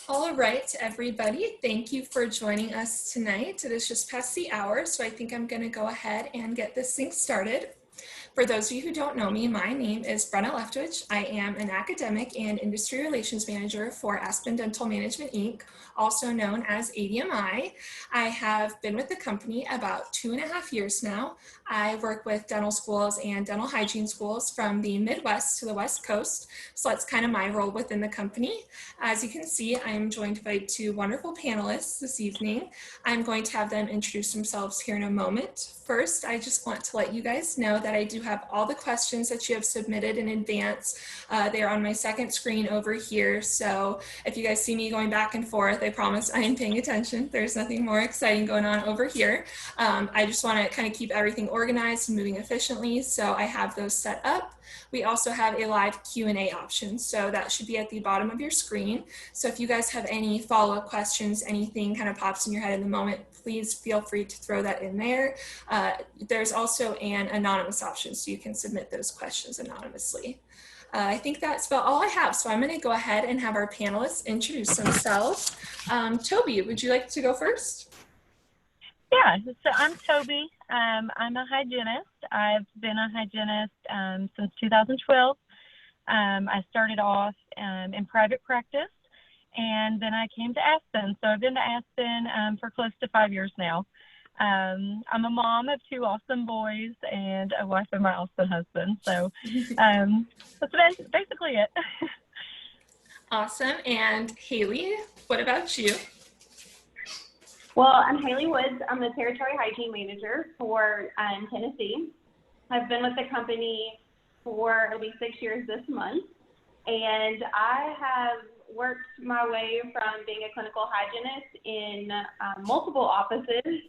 All right, everybody, thank you for joining us tonight. It is just past the hour, so I think I'm going to go ahead and get this thing started. For those of you who don't know me, my name is Brenna Leftwich. I am an academic and industry relations manager for Aspen Dental Management, Inc., also known as ADMI. I have been with the company about 2.5 years now. I work with dental schools and dental hygiene schools from the Midwest to the West Coast, so that's kind of my role within the company. As you can see, I am joined by two wonderful panelists this evening. I'm going to have them introduce themselves here in a moment. First, I just want to let you guys know that I do have all the questions that you have submitted in advance. They're on my second screen over here, so if you guys see me going back and forth, I promise I am paying attention. There's nothing more exciting going on over here. I just want to kind of keep everything organized and moving efficiently, so I have those set up. We also have a live Q&A option, so that should be at the bottom of your screen. So if you guys have any follow-up questions, anything kind of pops in your head in the moment, please feel free to throw that in there. There's also an anonymous option, so you can submit those questions anonymously. I think that's about all I have, so I'm going to go ahead and have our panelists introduce themselves. Toby, would you like to go first? Yeah, so I'm Toby. I'm a hygienist. I've been a hygienist since 2012. I started off in private practice, and then I came to Aspen. So I've been to Aspen for close to 5 years now. I'm a mom of two awesome boys and a wife of my awesome husband. So that's basically it. Awesome. And Haley, what about you? Well, I'm Haley Woods. I'm the Territory Hygiene Manager for Tennessee. I've been with the company for it'll be 6 years this month, and I have worked my way from being a clinical hygienist in multiple offices,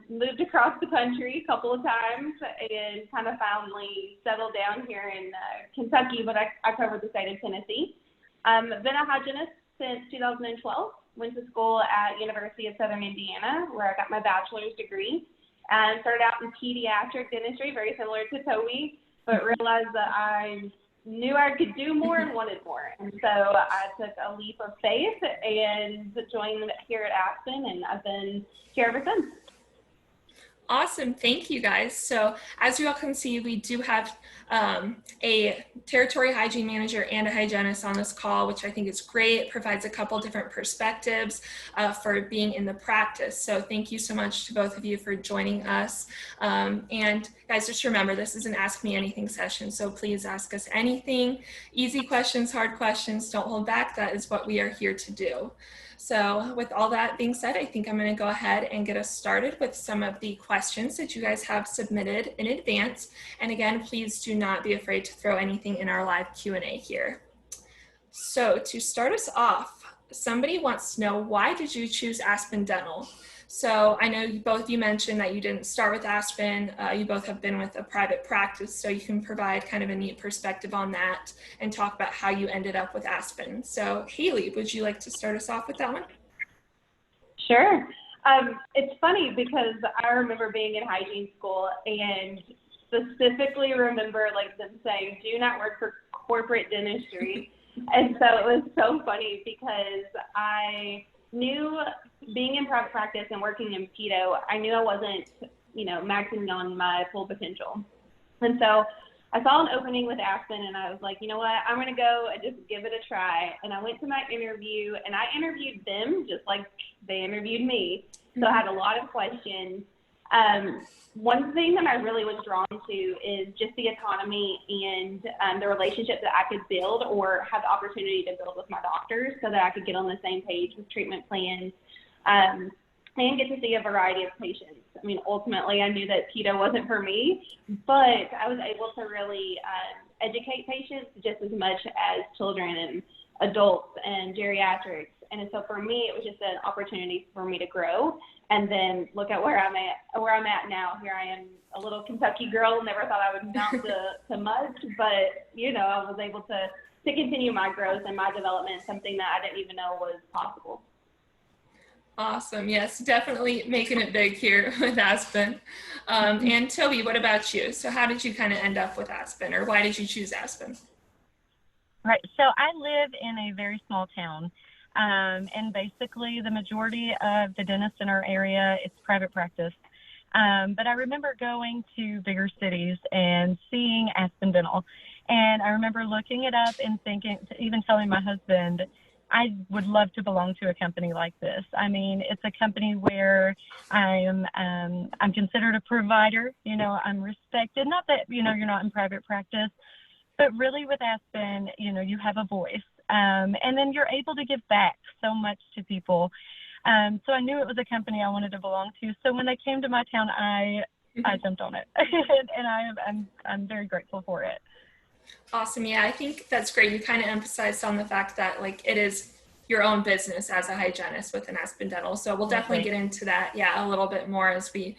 moved across the country a couple of times, and kind of finally settled down here in Kentucky, but I covered the state of Tennessee. I've been a hygienist since 2012. Went to school at University of Southern Indiana, where I got my bachelor's degree, and started out in pediatric dentistry, very similar to Toby, but realized that I knew I could do more and wanted more. And so I took a leap of faith and joined here at Aspen, and I've been here ever since. Awesome, thank you guys. So as you all can see, we do have a territory hygiene manager and a hygienist on this call, which I think is great. It provides a couple different perspectives for being in the practice. So thank you so much to both of you for joining us. And guys, just remember, this is an Ask Me Anything session, so please ask us anything. Easy questions, hard questions, don't hold back. That is what we are here to do. So with all that being said, I think I'm going to go ahead and get us started with some of the questions that you guys have submitted in advance. And again, please do not be afraid to throw anything in our live Q&A here. So to start us off, somebody wants to know, why did you choose Aspen Dental? So I know both of you mentioned that you didn't start with Aspen. You both have been with a private practice, so you can provide kind of a neat perspective on that and talk about how you ended up with Aspen. So Haley, would you like to start us off with that one? Sure. It's funny because I remember being in hygiene school and specifically remember like them saying, do not work for corporate dentistry. And so it was so funny because I knew being in private practice and working in pedo, I knew I wasn't, maxing on my full potential. And so I saw an opening with Aspen and I was like, you know what, I'm going to go and just give it a try. And I went to my interview and I interviewed them just like they interviewed me. So I had a lot of questions. One thing that I really was drawn to is just the autonomy and the relationship that I could build or have the opportunity to build with my doctors so that I could get on the same page with treatment plans and get to see a variety of patients. I mean, ultimately, I knew that pedo wasn't for me, but I was able to really educate patients just as much as children and adults and geriatrics. And so for me, it was just an opportunity for me to grow. And then look at where I'm at now. Here I am, a little Kentucky girl. Never thought I would mount to much, but I was able to continue my growth and my development, something that I didn't even know was possible. Awesome. Yes, definitely making it big here with Aspen. And Toby, what about you? So how did you kind of end up with Aspen, or why did you choose Aspen? Right. So I live in a very small town. And basically the majority of the dentists in our area, it's private practice. But I remember going to bigger cities and seeing Aspen Dental. And I remember looking it up and thinking, even telling my husband, I would love to belong to a company like this. I mean, it's a company where I'm considered a provider. You know, I'm respected. Not that, you know, you're not in private practice, but really with Aspen, you know, you have a voice. And then you're able to give back so much to people. So I knew it was a company I wanted to belong to. So when they came to my town, I jumped on it, and I'm very grateful for it. Awesome. Yeah, I think that's great. You kind of emphasized on the fact that like it is your own business as a hygienist within Aspen Dental. So we'll definitely get into that, a little bit more as we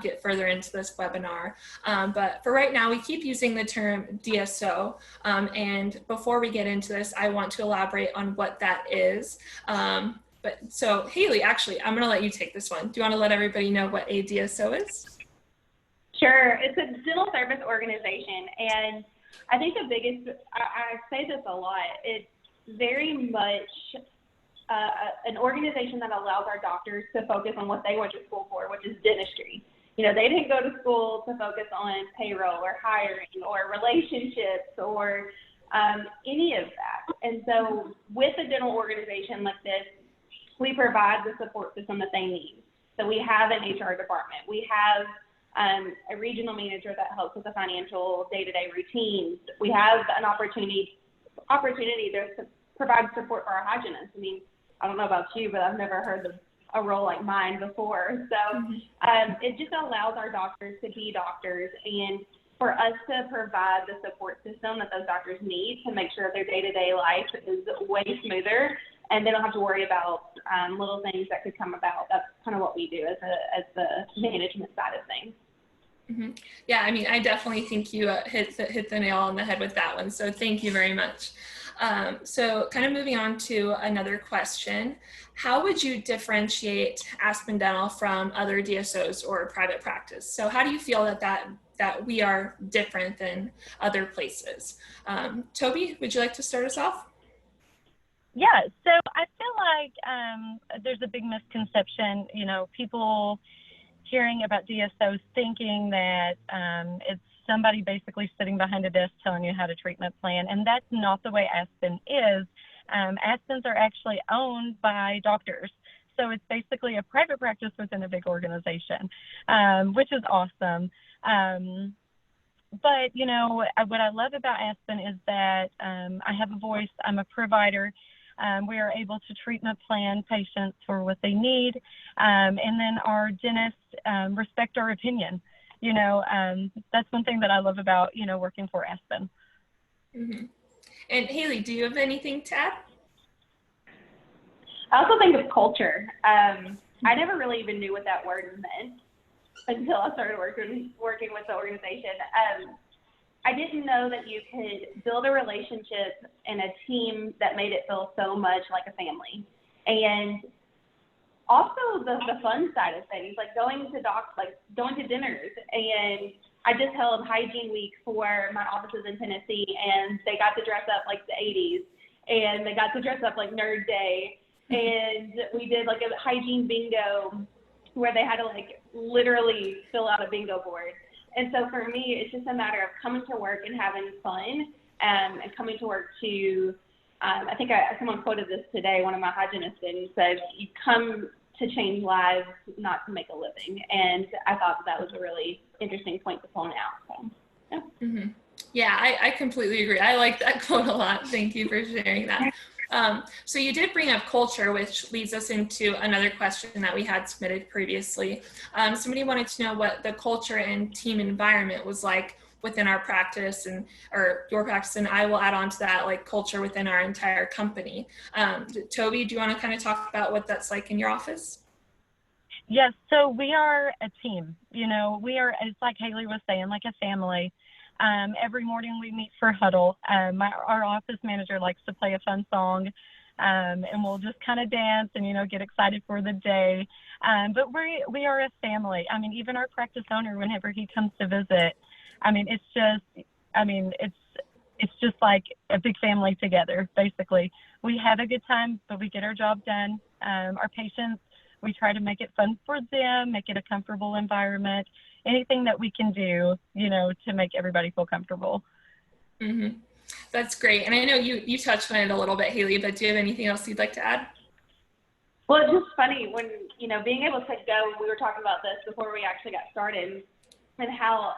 get further into this webinar. But for right now, we keep using the term DSO. And before we get into this, I want to elaborate on what that is. So Haley, actually, I'm going to let you take this one. Do you want to let everybody know what a DSO is? Sure. It's a dental service organization. And I think the biggest, I say this a lot, it's very much an organization that allows our doctors to focus on what they went to school for, which is dentistry. You know, they didn't go to school to focus on payroll or hiring or relationships or any of that. And so with a dental organization like this, we provide the support system that they need. So we have an HR department. We have a regional manager that helps with the financial day-to-day routines. We have an opportunity to provide support for our hygienists. I mean, I don't know about you, but I've never heard of a role like mine before. So it just allows our doctors to be doctors and for us to provide the support system that those doctors need to make sure their day-to-day life is way smoother and they don't have to worry about little things that could come about. That's kind of what we do as the management side of things. Mm-hmm. Yeah, I mean, I definitely think you hit the nail on the head with that one. So thank you very much. So kind of moving on to another question, how would you differentiate Aspen Dental from other DSOs or private practice? So how do you feel that we are different than other places? Toby, would you like to start us off? Yeah, so I feel like there's a big misconception, you know, people hearing about DSOs thinking that it's somebody basically sitting behind a desk telling you how to treatment plan, and that's not the way Aspen is. Aspens are actually owned by doctors, so it's basically a private practice within a big organization, which is awesome. But, you know, what I love about Aspen is that I have a voice, I'm a provider. We are able to treatment plan patients for what they need. And then our dentists respect our opinion. You know, that's one thing that I love about, you know, working for Aspen. Mm-hmm. And Haley, do you have anything to add? I also think of culture. I never really even knew what that word meant until I started working with the organization. I didn't know that you could build a relationship and a team that made it feel so much like a family. And also the fun side of things, like going to dinners. And I just held Hygiene Week for my offices in Tennessee, and they got to dress up like the 80s, and they got to dress up like Nerd Day. And we did like a hygiene bingo where they had to like literally fill out a bingo board. And so for me, it's just a matter of coming to work and having fun, and coming to work to, I think someone quoted this today, one of my hygienists did, and said, you come to change lives, not to make a living. And I thought that was a really interesting point to point out. So, yeah. Mm-hmm. Yeah, I completely agree. I like that quote a lot. Thank you for sharing that. So you did bring up culture, which leads us into another question that we had submitted previously. Somebody wanted to know what the culture and team environment was like within our practice or your practice, and I will add on to that, like culture within our entire company. Toby, do you want to kind of talk about what that's like in your office? Yes, so we are a team. You know, it's like Haley was saying, like a family. Every morning we meet for huddle. Our office manager likes to play a fun song, and we'll just kind of dance and, you know, get excited for the day. But we are a family. I mean, even our practice owner, whenever he comes to visit, I mean, it's it's just like a big family together, basically. We have a good time, but we get our job done. Our patients, we try to make it fun for them, make it a comfortable environment, anything that we can do, to make everybody feel comfortable. Mm-hmm. That's great. And I know you touched on it a little bit, Haley, but do you have anything else you'd like to add? Well, it's just funny when, being able to go, we were talking about this before we actually got started, and how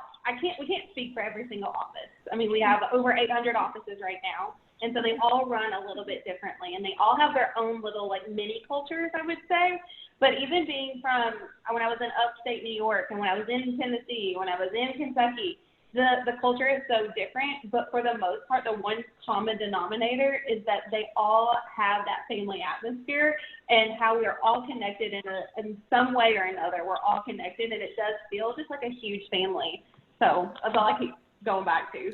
we can't speak for every single office. I mean, we have over 800 offices right now, and so they all run a little bit differently, and they all have their own little mini cultures, I would say. But even being from when I was in upstate New York, and when I was in Tennessee, when I was in Kentucky, the culture is so different, but for the most part, the one common denominator is that they all have that family atmosphere, and how we are all connected in some way or another. We're all connected, and it does feel just like a huge family. So that's all I keep going back to.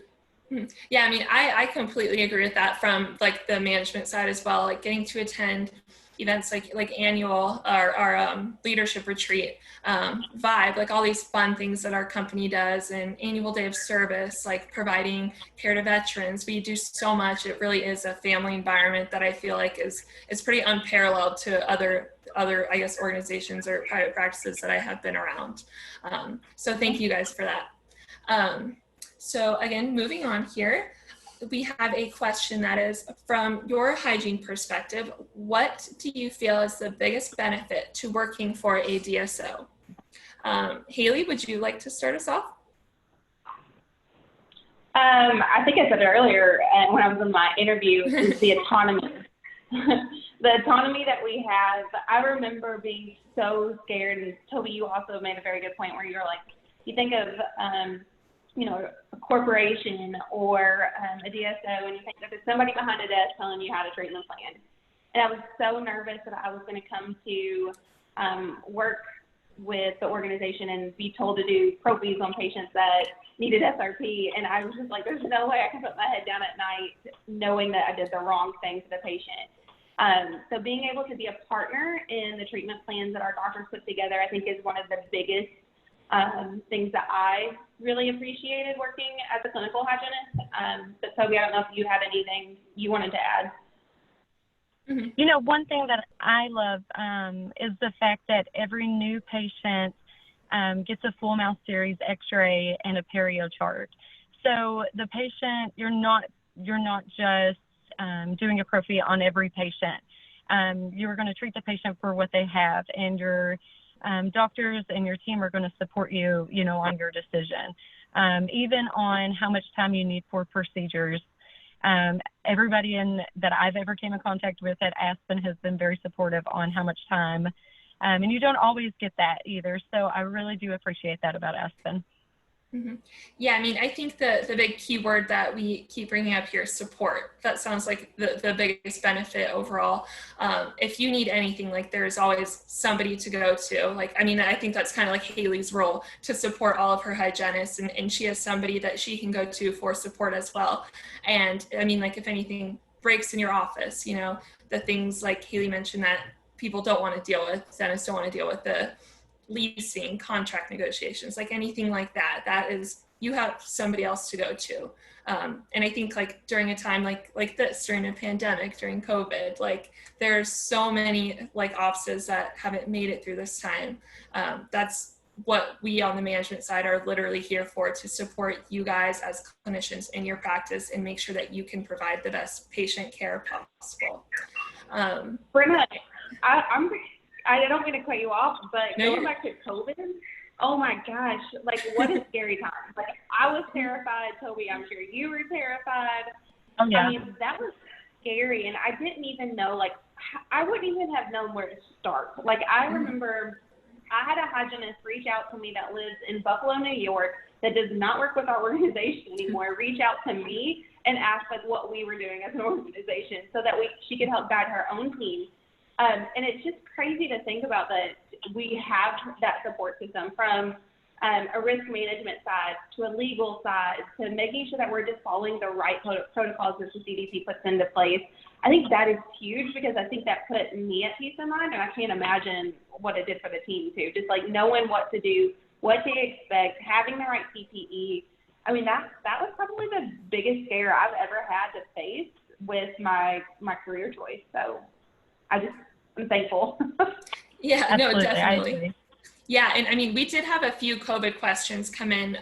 Yeah, I mean, I completely agree with that from the management side as well. Getting to attend events like annual our leadership retreat vibe, all these fun things that our company does, and annual day of service, providing care to veterans. We do so much. It really is a family environment that I feel is pretty unparalleled to other I guess organizations or private practices that I have been around. So thank you guys for that. So again, moving on here, we have a question that is, from your hygiene perspective, what do you feel is the biggest benefit to working for a DSO? Haley, would you like to start us off? I think I said it earlier when I was in my interview, is the autonomy. The autonomy that we have. I remember being so scared, and Toby, you also made a very good point where you're you think of a corporation or a DSO, and you think that there's somebody behind a desk telling you how to treatment plan. And I was so nervous that I was going to come to work with the organization and be told to do ProPes on patients that needed SRP. And I was just there's no way I can put my head down at night knowing that I did the wrong thing to the patient. So being able to be a partner in the treatment plans that our doctors put together, I think, is one of the biggest things that I really appreciated working as a clinical hygienist. But Toby, I don't know if you had anything you wanted to add. Mm-hmm. One thing that I love is the fact that every new patient gets a full mouth series X-ray and a perio chart. So the patient, you're not just doing a prophy on every patient. You're going to treat the patient for what they have, and your doctors and your team are going to support you, on your decision, even on how much time you need for procedures. Everybody that I've ever came in contact with at Aspen has been very supportive on how much time, and you don't always get that either. So I really do appreciate that about Aspen. Mm-hmm. Yeah, I mean, I think the big key word that we keep bringing up here is support. That sounds like the biggest benefit overall. If you need anything, there's always somebody to go to. I think that's kind of Haley's role, to support all of her hygienists, and she has somebody that she can go to for support as well. And I mean, if anything breaks in your office, the things Haley mentioned that people don't want to deal with, dentists don't want to deal with, the leasing, contract negotiations, anything like that, that is, you have somebody else to go to. And I think during a time like this, during a pandemic, during COVID, there's so many offices that haven't made it through this time. That's what we on the management side are literally here for, to support you guys as clinicians in your practice and make sure that you can provide the best patient care possible. Brenna, I don't mean to cut you off, but going back to COVID, oh my gosh, what a scary time. I was terrified, Toby, I'm sure you were terrified. Oh, yeah. I mean, that was scary, and I didn't even know, I wouldn't even have known where to start. I remember I had a hygienist reach out to me that lives in Buffalo, New York, that does not work with our organization anymore, reach out to me and ask, what we were doing as an organization so that she could help guide her own team. And it's just crazy to think about that we have that support system, from a risk management side to a legal side to making sure that we're just following the right protocols that the CDC puts into place. I think that is huge, because I think that put me at peace of mind, and I can't imagine what it did for the team too. Just knowing what to do, what to expect, having the right PPE. I mean, that was probably the biggest scare I've ever had to face with my career choice. So I'm thankful. Yeah, Absolutely, no, I definitely. agree. Yeah, and I mean, we did have a few COVID questions come in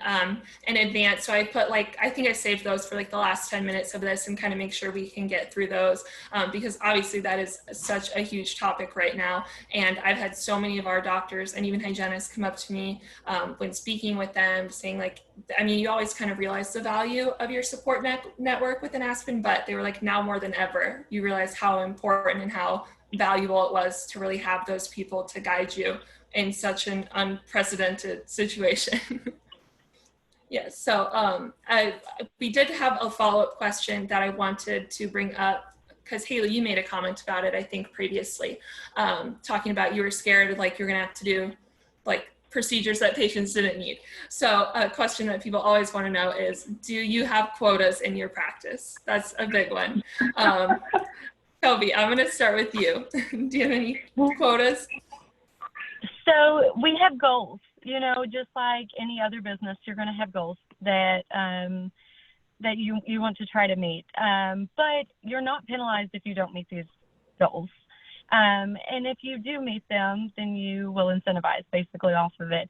advance. So I put I think I saved those for the last 10 minutes of this and kind of make sure we can get through those because obviously that is such a huge topic right now. And I've had so many of our doctors and even hygienists come up to me when speaking with them saying I mean, you always kind of realize the value of your support network within Aspen, but they were now more than ever, you realize how important and how valuable it was to really have those people to guide you in such an unprecedented situation. Yes, so we did have a follow-up question that I wanted to bring up because Haley, you made a comment about it, I think previously, talking about you were scared you're gonna have to do procedures that patients didn't need. So a question that people always want to know is, do you have quotas in your practice? That's a big one. Toby, I'm gonna start with you. Do you have any quotas? So we have goals, just like any other business, you're going to have goals that that you want to try to meet. But you're not penalized if you don't meet these goals. And if you do meet them, then you will incentivize basically off of it.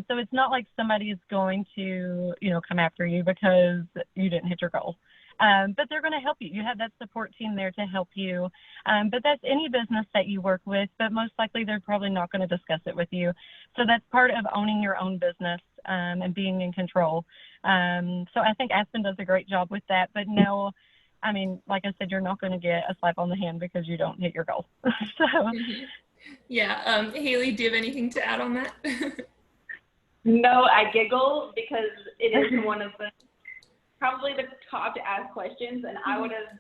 So it's not like somebody is going to, come after you because you didn't hit your goal. But they're going to help you. You have that support team there to help you. But that's any business that you work with, but most likely they're probably not going to discuss it with you. So that's part of owning your own business and being in control. So I think Aspen does a great job with that. But no, I mean, like I said, you're not going to get a slap on the hand because you don't hit your goal. So, yeah. Haley, do you have anything to add on that? No, I giggle because it is one of probably the top to ask questions, and I would have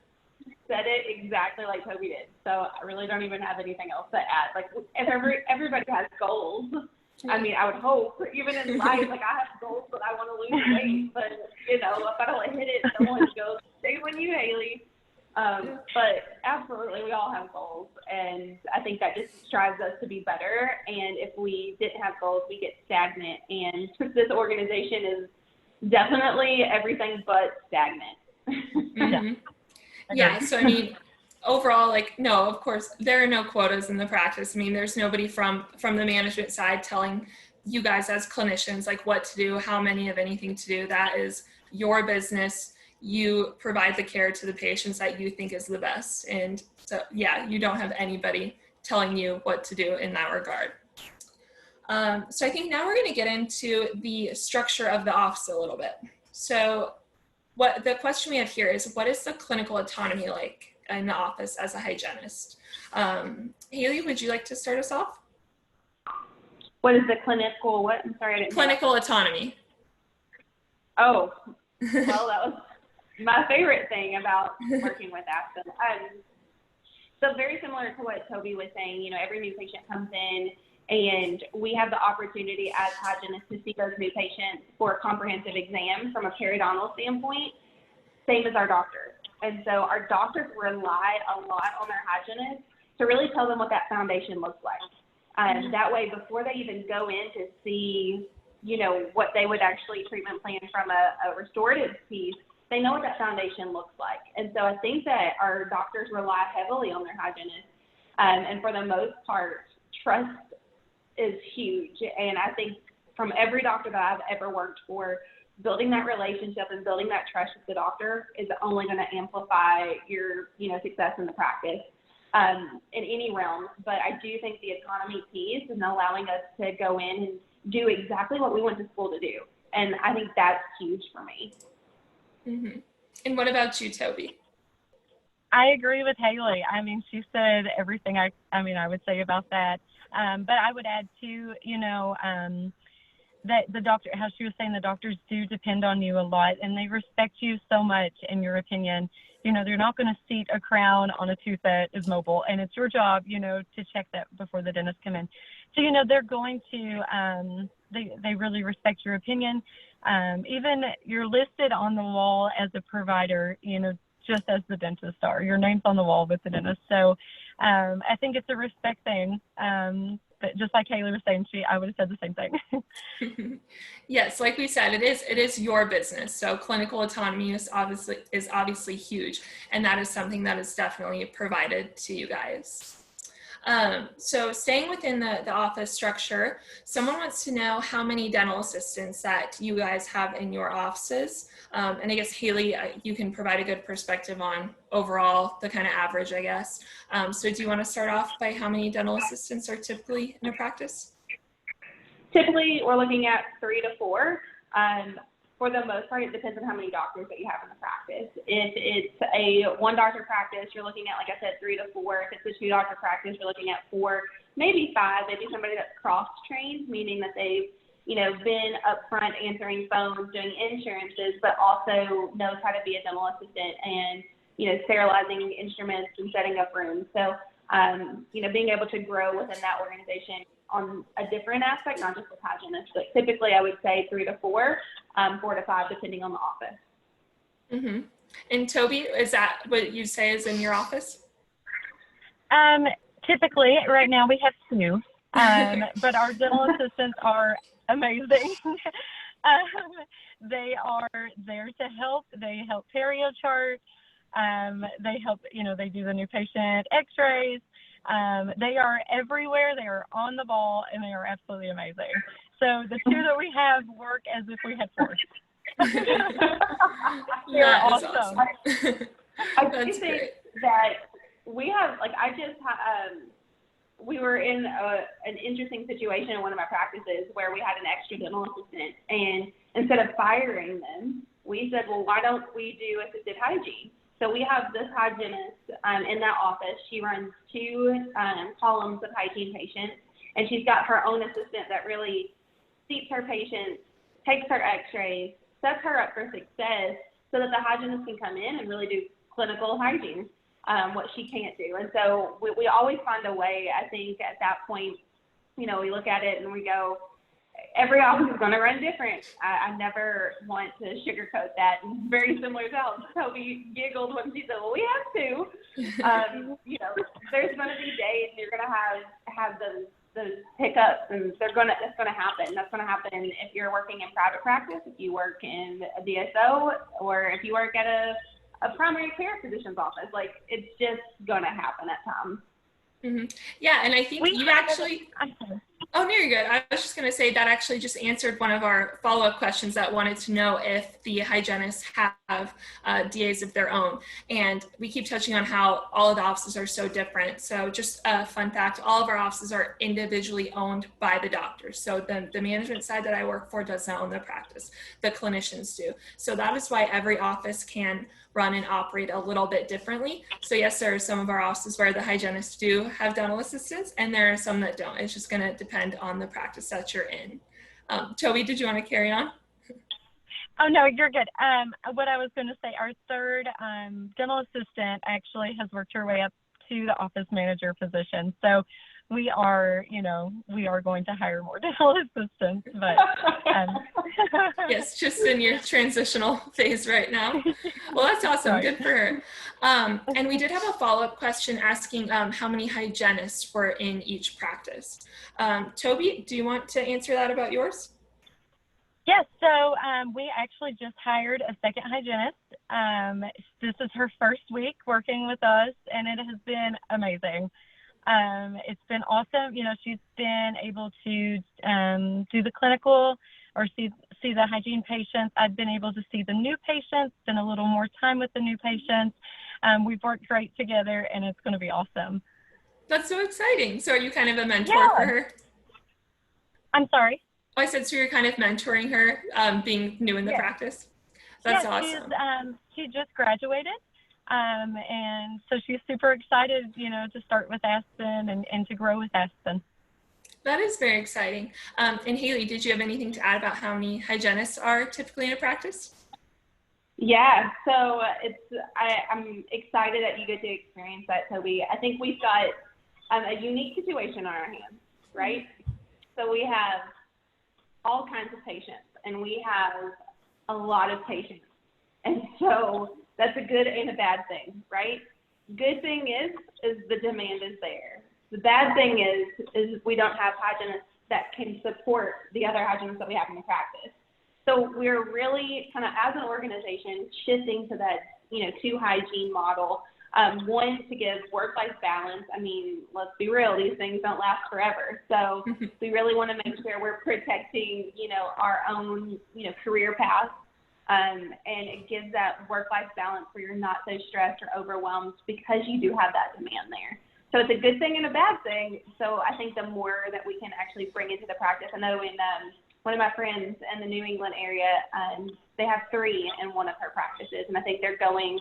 said it exactly like Toby did. So I really don't even have anything else to add. If everybody has goals, I mean, I would hope, even in life, I have goals that I want to lose weight, but, if I don't hit it, someone goes, shame on you, Haley. But absolutely, we all have goals, and I think that just strives us to be better, and if we didn't have goals, we get stagnant, and this organization is definitely everything but stagnant. Mm-hmm. Yeah, so I mean, overall, no, of course, there are no quotas in the practice. I mean, there's nobody from the management side telling you guys as clinicians what to do, how many of anything to do. That is your business. You provide the care to the patients that you think is the best. And so, yeah, you don't have anybody telling you what to do in that regard. So I think now we're going to get into the structure of the office a little bit. So what the question we have here is, what is the clinical autonomy like in the office as a hygienist? Haley, would you like to start us off? What is the clinical, what? I'm sorry, I didn't Clinical autonomy. Oh, well, that was my favorite thing about working with Aspen. So very similar to what Toby was saying, every new patient comes in, and we have the opportunity as hygienists to see those new patients for a comprehensive exam from a periodontal standpoint, same as our doctors. And so our doctors rely a lot on their hygienists to really tell them what that foundation looks like. That way, before they even go in to see, what they would actually treatment plan from a restorative piece, they know what that foundation looks like. And so I think that our doctors rely heavily on their hygienists. And for the most part, trust is huge. And I think from every doctor that I've ever worked for, building that relationship and building that trust with the doctor is only going to amplify your, success in the practice in any realm. But I do think the autonomy piece is allowing us to go in and do exactly what we went to school to do. And I think that's huge for me. Mm-hmm. And what about you, Toby? I agree with Haley. I mean, she said everything I would say about that. But I would add too, that the doctor, how she was saying, the doctors do depend on you a lot, and they respect you so much in your opinion. They're not going to seat a crown on a tooth that is mobile, and it's your job, to check that before the dentist come in. So, they're going to, they really respect your opinion. Even you're listed on the wall as a provider, just as the dentists are. Your name's on the wall with the dentist. So I think it's a respect thing. but just like Haley was saying, I would have said the same thing. Yes, like we said, it is your business. So clinical autonomy is obviously huge, and that is something that is definitely provided to you guys. So staying within the office structure, someone wants to know how many dental assistants that you guys have in your offices. And I guess, Haley, you can provide a good perspective on overall the kind of average, I guess. So do you want to start off by how many dental assistants are typically in a practice? Typically, we're looking at 3 to 4. For the most part, it depends on how many doctors that you have in the practice. If it's a 1-doctor practice, you're looking at, like I said, 3 to 4. If it's a 2-doctor practice, you're looking at 4, maybe 5. Maybe somebody that's cross-trained, meaning that they've, been up front answering phones, doing insurances, but also knows how to be a dental assistant and, sterilizing instruments and setting up rooms. So, being able to grow within that organization on a different aspect, not just with hygienists, but typically I would say 3 to 4, 4 to 5, depending on the office. Mm-hmm. And Toby, is that what you say is in your office? Typically, right now we have 2, but our dental assistants are amazing. They are there to help. They help perio chart. They help, they do the new patient x-rays. They are everywhere. They are on the ball, and they are absolutely amazing. So the 2 that we have work as if we had 4. They're awesome. I do think that we have, we were in an interesting situation in one of my practices where we had an extra dental assistant, and instead of firing them, we said, well, why don't we do assisted hygiene? So we have this hygienist in that office. She runs 2 columns of hygiene patients, and she's got her own assistant that really seats her patients, takes her x-rays, sets her up for success so that the hygienist can come in and really do clinical hygiene, what she can't do. And so we always find a way. I think at that point, we look at it and we go, every office is going to run different. I never want to sugarcoat that. And very similar to how Toby giggled when she said, well, we have to. There's going to be days you're going to have those hiccups, and that's going to happen. That's going to happen if you're working in private practice, if you work in a DSO, or if you work at a primary care physician's office. Like, it's just going to happen at times. Mm-hmm. Yeah, and I think Oh, no, you're good. I was just going to say that actually just answered one of our follow-up questions that wanted to know if the hygienists have DAs of their own. And we keep touching on how all of the offices are so different. So just a fun fact, all of our offices are individually owned by the doctors. So the management side that I work for does not own the practice. The clinicians do. So that is why every office can run and operate a little bit differently. So yes, there are some of our offices where the hygienists do have dental assistants, and there are some that don't. It's just going to depend on the practice that you're in. Toby, did you want to carry on? Oh, no, you're good. What I was going to say, our 3rd dental assistant actually has worked her way up to the office manager position. So we are going to hire more dental assistants, but yes, just in your transitional phase right now. Well, that's awesome. Right. Good for her. And we did have a follow-up question asking how many hygienists were in each practice. Toby, do you want to answer that about yours? Yes, so we actually just hired a 2nd hygienist. This is her first week working with us, and it has been amazing. It's been awesome. She's been able to do the clinical or see the hygiene patients. I've been able to see the new patients, spend a little more time with the new patients. We've worked great together, and it's going to be awesome. That's so exciting. So are you kind of a mentor for her? I'm sorry? Oh, I said, so you're kind of mentoring her, being new in the practice? That's awesome. She just graduated. And so she's super excited, to start with Aspen and to grow with Aspen. That is very exciting. And Haley, did you have anything to add about how many hygienists are typically in a practice? Yeah, so I'm excited that you get to experience that, Toby. I think we've got a unique situation on our hands, right? So we have all kinds of patients, and we have a lot of patients. And so that's a good and a bad thing, right? Good thing is the demand is there. The bad thing is we don't have hygienists that can support the other hygienists that we have in the practice. So we're really kind of, as an organization, shifting to that, two hygiene model. One, to give work-life balance. I mean, let's be real, these things don't last forever. So we really want to make sure we're protecting, our own, career path. And it gives that work-life balance where you're not so stressed or overwhelmed because you do have that demand there. So it's a good thing and a bad thing. So I think the more that we can actually bring into the practice, I know in one of my friends in the New England area, they have 3 in one of her practices, and I think they're going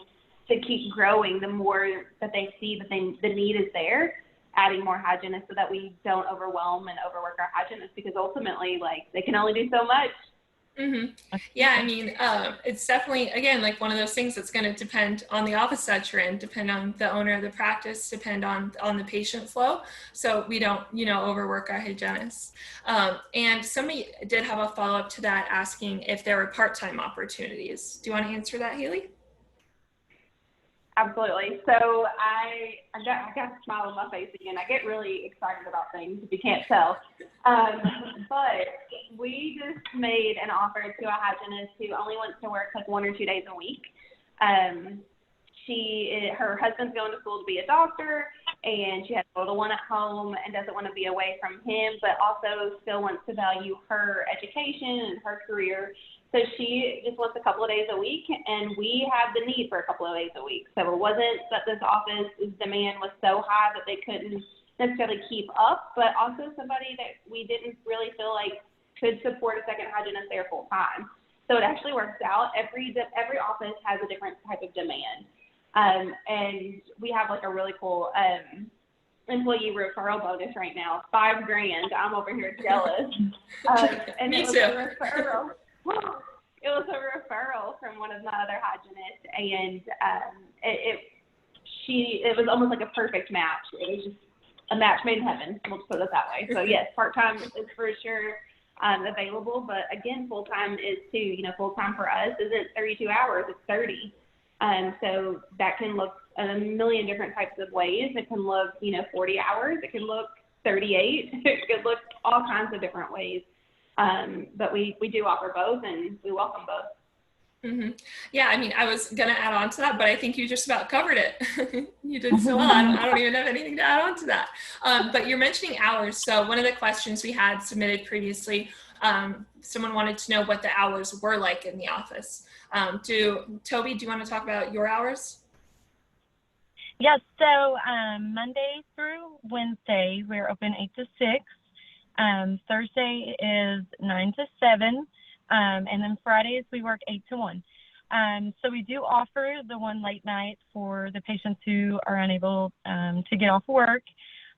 to keep growing the more that they see that the need is there, adding more hygienists so that we don't overwhelm and overwork our hygienists, because ultimately, they can only do so much. Mm-hmm. Yeah, I mean, it's definitely, again, one of those things that's going to depend on the office that you're in, depend on the owner of the practice, depend on the patient flow. So we don't, overwork our hygienists. And somebody did have a follow-up to that, asking if there were part-time opportunities. Do you want to answer that, Haley? Absolutely. So I got a smile on my face again. I get really excited about things, if you can't tell. But we just made an offer to a hygienist who only wants to work 1 or 2 days a week. Her husband's going to school to be a doctor, and she has a little one at home and doesn't want to be away from him, but also still wants to value her education and her career. So she just wants a couple of days a week, and we have the need for a couple of days a week. So it wasn't that this office's demand was so high that they couldn't necessarily keep up, but also somebody that we didn't really feel like could support a second hygienist there full time. So it actually works out. Every office has a different type of demand. And we have a really cool employee referral bonus right now, $5,000. I'm over here jealous. And Me it was too. a referral. It was a referral from one of my other hygienists, and it was almost like a perfect match. It was just a match made in heaven. We'll just put it that way. So yes, part-time is for sure available, but again, full-time is too. Full-time for us isn't 32 hours; it's 30. So that can look a million different types of ways. It can look, 40 hours. It can look 38. It could look all kinds of different ways. But we do offer both, and we welcome both. Mm-hmm. Yeah, I mean, I was going to add on to that, but I think you just about covered it. You did so well. I don't even have anything to add on to that. But you're mentioning hours. So one of the questions we had submitted previously, someone wanted to know what the hours were like in the office. Toby, do you want to talk about your hours? Yes, so Monday through Wednesday, we're open 8 to 6. Thursday is 9 to 7, and then Fridays we work 8 to 1. So we do offer the one late night for the patients who are unable to get off work,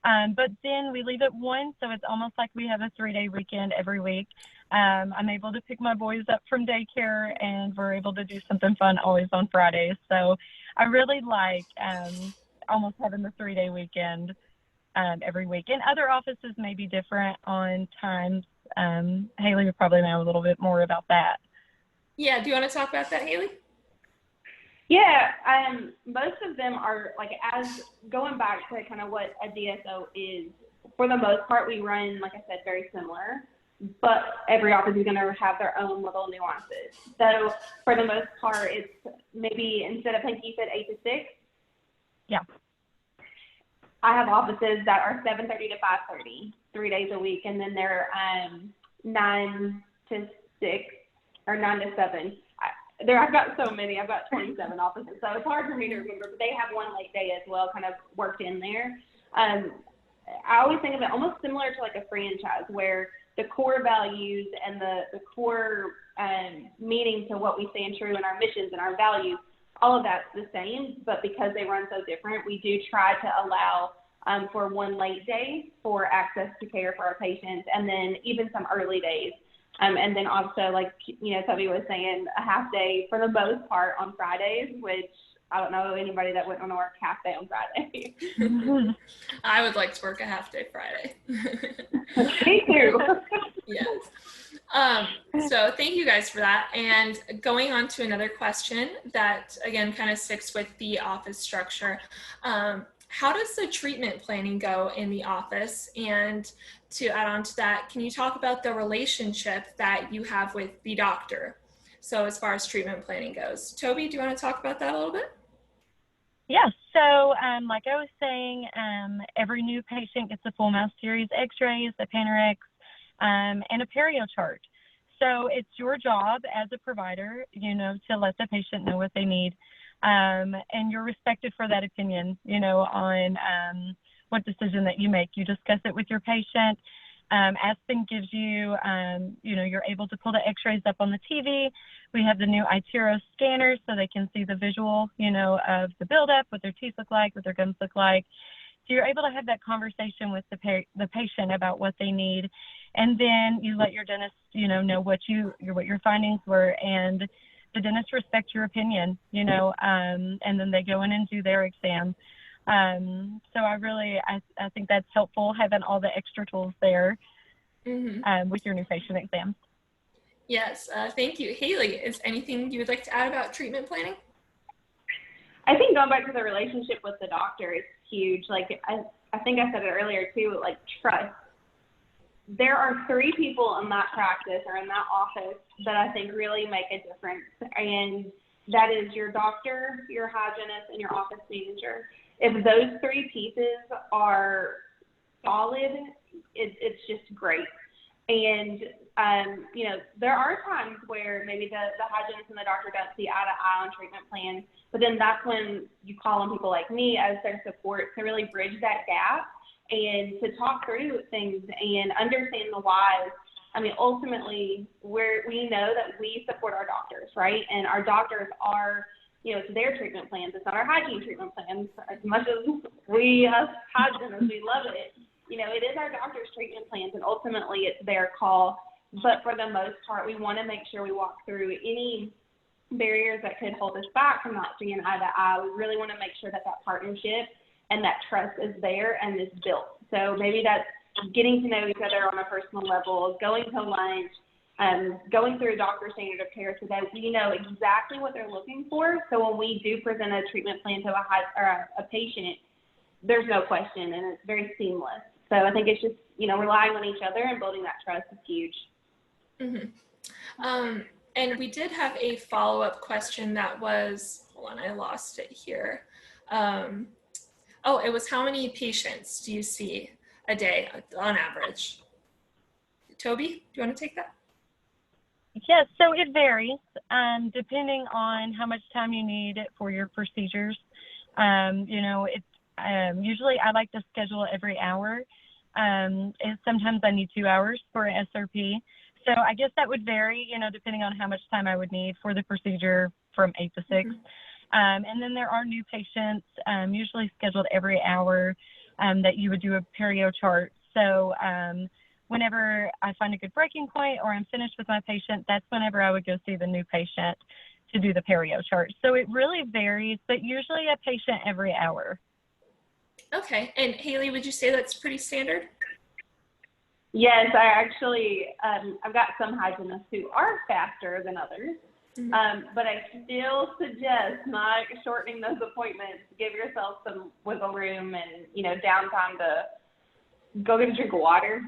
but then we leave at 1, so it's almost like we have a 3-day weekend every week. I'm able to pick my boys up from daycare, and we're able to do something fun always on Fridays. So I really like almost having the 3-day weekend every week. And other offices may be different on times. Haley would probably know a little bit more about that. Yeah, do you want to talk about that, Haley? Yeah, most of them are as going back to kind of what a DSO is. For the most part, we run, like I said, very similar, but every office is going to have their own little nuances. So for the most part, it's maybe instead of, I think you said 8 to 6. Yeah. I have offices that are 7:30 to 5:30, 3 days a week, and then they're 9 to 6 or 9 to 7. I've got so many. I've got 27 offices, so it's hard for me to remember. But they have one late day as well, kind of worked in there. I always think of it almost similar to a franchise, where the core values and the core meaning to what we stand true in our missions and our values, all of that's the same, but because they run so different, we do try to allow for one late day for access to care for our patients, and then even some early days. And then also, Toby was saying, a half day for the most part on Fridays, which I don't know anybody that wouldn't want to work half day on Friday. I would like to work a half day Friday. Me too. Yes. So thank you guys for that. And going on to another question that, again, kind of sticks with the office structure. How does the treatment planning go in the office? And to add on to that, can you talk about the relationship that you have with the doctor? So as far as treatment planning goes, Toby, do you want to talk about that a little bit? Yeah, so like I was saying, every new patient gets a full mouth series x-rays, a Panorex, and a perio chart. So it's your job as a provider, to let the patient know what they need. And you're respected for that opinion, on what decision that you make. You discuss it with your patient. Aspen gives you, you're able to pull the x-rays up on the TV. We have the new iTero scanners so they can see the visual, of the buildup, what their teeth look like, what their gums look like. So you're able to have that conversation with the patient about what they need. And then you let your dentist, know what your findings were, and the dentist respects your opinion, and then they go in and do their exam. So I think that's helpful, having all the extra tools there with your new patient exams. Yes, thank you. Haley, is anything you would like to add about treatment planning? I think going back to the relationship with the doctor is huge. Like I think I said it earlier too, like trust. There are 3 people in that practice or in that office that I think really make a difference. And that is your doctor, your hygienist, and your office manager. If those 3 pieces are solid, it's just great. And, there are times where maybe the hygienist and the doctor don't see eye to eye on treatment plans, but then that's when you call on people like me as their support to really bridge that gap and to talk through things and understand the whys. I mean, ultimately, we know that we support our doctors, right? And our doctors are, it's their treatment plans. It's not our hygiene treatment plans. As much as we, as hygienists, we love it, it is our doctor's treatment plans, and ultimately it's their call. But for the most part, we want to make sure we walk through any barriers that could hold us back from not seeing eye to eye. We really want to make sure that partnership and that trust is there and is built. So maybe that's getting to know each other on a personal level, going to lunch, going through a doctor's standard of care so that we know exactly what they're looking for. So when we do present a treatment plan to a patient, there's no question, and it's very seamless. So I think it's just, relying on each other and building that trust is huge. Mm-hmm. And we did have a follow-up question that was, hold on, I lost it here. It was how many patients do you see a day on average? Toby, do you want to take that? Yes, so it varies depending on how much time you need for your procedures. Usually I like to schedule every hour. And sometimes I need 2 hours for an SRP. So I guess that would vary, depending on how much time I would need for the procedure from 8 to 6. Mm-hmm. And then there are new patients, usually scheduled every hour, that you would do a perio chart. So whenever I find a good breaking point or I'm finished with my patient, that's whenever I would go see the new patient to do the perio chart. So it really varies, but usually a patient every hour. Okay. And Haley, would you say that's pretty standard? Yes, I actually, I've got some hygienists who are faster than others, but I still suggest not shortening those appointments. Give yourself some wiggle room and, downtime to go get a drink of water.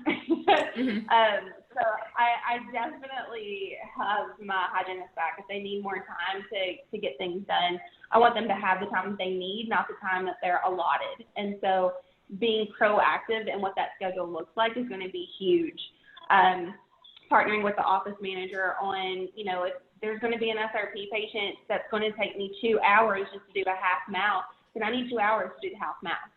So I definitely have my hygienist back. If they need more time to get things done, I want them to have the time they need, not the time that they're allotted. And so being proactive in what that schedule looks like is going to be huge. Partnering with the office manager on, if there's going to be an SRP patient that's going to take me 2 hours just to do a half mouth, then I need 2 hours to do the half mouth.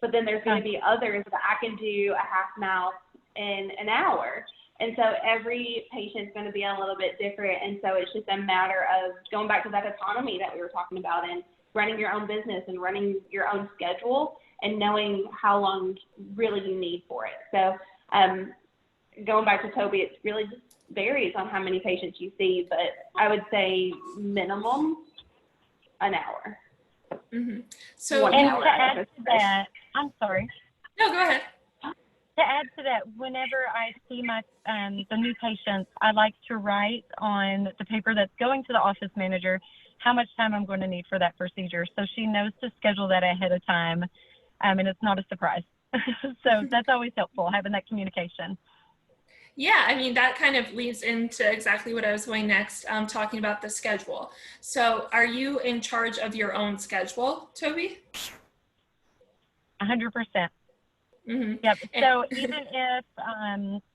But then there's going to be others that I can do a half mouth in an hour. And so every patient's going to be a little bit different. And so it's just a matter of going back to that autonomy that we were talking about and running your own business and running your own schedule and knowing how long really you need for it. So going back to Toby, it really just varies on how many patients you see, but I would say minimum an hour. Mm-hmm. So, and to add to that, I'm sorry. No, go ahead. To add to that, whenever I see my the new patients, I like to write on the paper that's going to the office manager how much time I'm going to need for that procedure, so she knows to schedule that ahead of time. and it's not a surprise. So that's always helpful, having that communication. Yeah, I mean, that kind of leads into exactly what I was going next, talking about the schedule. So are you in charge of your own schedule, Toby? 100%. Mm-hmm. Yep. So even if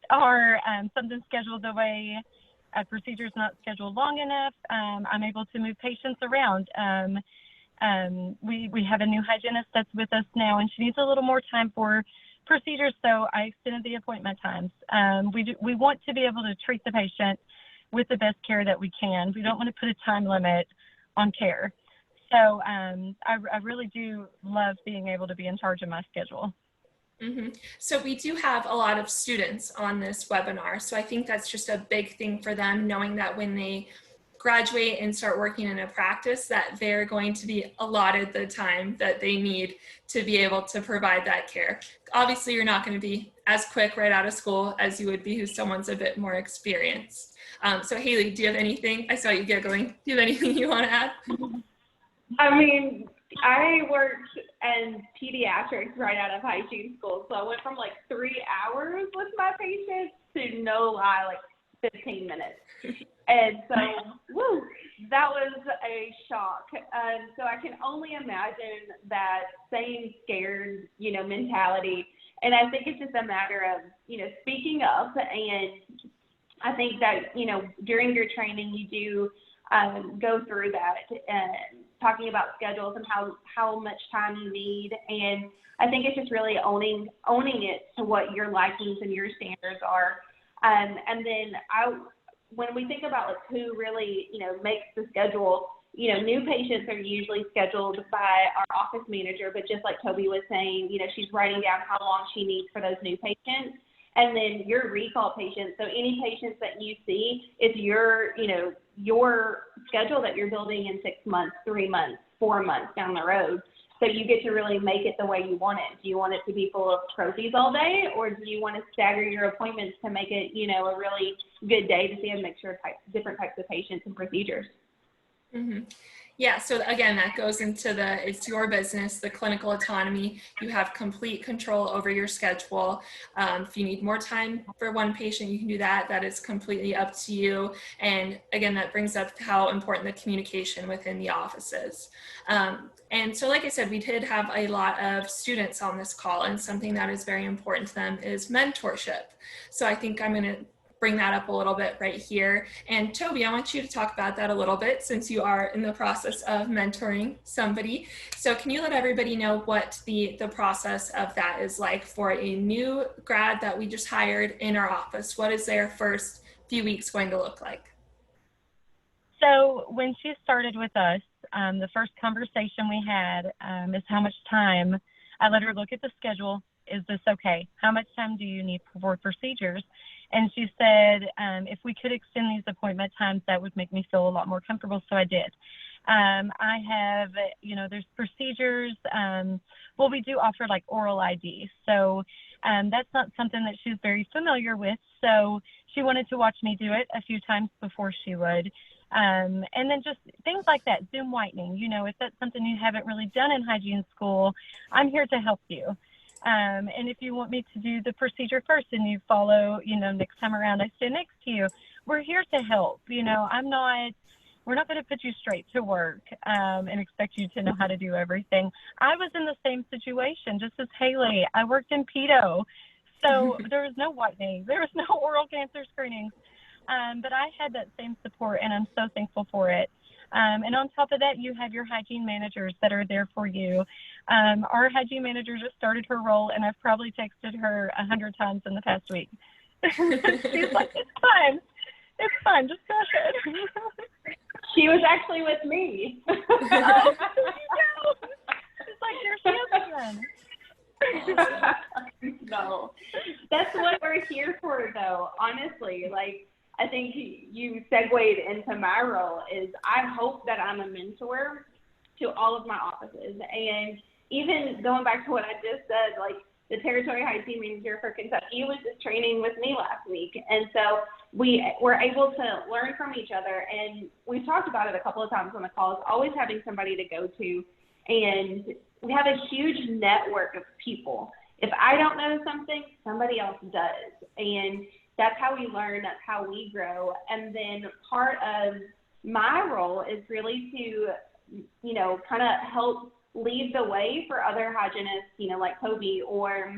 our something's scheduled the way a procedure's not scheduled long enough, I'm able to move patients around. We have a new hygienist that's with us now, and she needs a little more time for procedures, so I extended the appointment times. We want to be able to treat the patient with the best care that we can. We don't want to put a time limit on care. So I really do love being able to be in charge of my schedule. Mm-hmm. So we do have a lot of students on this webinar, so I think that's just a big thing for them, knowing that when they graduate and start working in a practice, that they're going to be allotted the time that they need to be able to provide that care. Obviously, you're not going to be as quick right out of school as you would be who someone's a bit more experienced. So Haley, do you have anything? I saw you giggling. Do you have anything you want to add? I mean, I worked in pediatrics right out of hygiene school, so I went from like 3 hours with my patients to no lie, like 15 minutes. And so, woo, that was a shock. So I can only imagine that same scared, mentality. And I think it's just a matter of, speaking up. And I think that, during your training, you do go through that and talking about schedules and how much time you need. And I think it's just really owning it to what your likings and your standards are. And then when we think about like who really, makes the schedule, new patients are usually scheduled by our office manager, but just like Toby was saying, she's writing down how long she needs for those new patients. And then your recall patients, so any patients that you see, it's your schedule that you're building in 6 months, 3 months, 4 months down the road. So you get to really make it the way you want it. Do you want it to be full of trophies all day, or do you want to stagger your appointments to make it, a really good day to see a mixture of different types of patients and procedures? Mm-hmm. Yeah, so again, that goes into it's your business, the clinical autonomy. You have complete control over your schedule. If you need more time for one patient, you can do that. That is completely up to you. And again, that brings up how important the communication within the office is. And so, like I said, we did have a lot of students on this call, and something that is very important to them is mentorship. So I think I'm going to bring that up a little bit right here. And Toby, I want you to talk about that a little bit since you are in the process of mentoring somebody. So can you let everybody know what the process of that is like for a new grad that we just hired in our office? What is their first few weeks going to look like? So when she started with us, the first conversation we had is how much time. I let her look at the schedule. Is this okay? How much time do you need for procedures? And she said, if we could extend these appointment times, that would make me feel a lot more comfortable. So I did. I have, there's procedures. We do offer like oral ID. So that's not something that she's very familiar with. So she wanted to watch me do it a few times before she would. And then just things like that, Zoom whitening, if that's something you haven't really done in hygiene school, I'm here to help you. And if you want me to do the procedure first and you follow, next time around I stand next to you, we're here to help. We're not going to put you straight to work and expect you to know how to do everything. I was in the same situation, just as Haley. I worked in pedo, so there was no whitening. There was no oral cancer screenings. But I had that same support, and I'm so thankful for it. And on top of that, you have your hygiene managers that are there for you. Our hygiene manager just started her role, and I've probably texted her 100 times in the past week. She's like, it's fine, just go ahead. She was actually with me. Oh, there you go. It's like, there she is again. No, that's what we're here for, though. Honestly, I think you segued into my role is I hope that I'm a mentor to all of my offices. And even going back to what I just said, the territory hygiene manager for Kentucky was just training with me last week. And so we were able to learn from each other. And we've talked about it a couple of times on the calls, always having somebody to go to. And we have a huge network of people. If I don't know something, somebody else does. And that's how we learn, that's how we grow. And then part of my role is really to, you know, kind of help lead the way for other hygienists, you know, like Toby, or,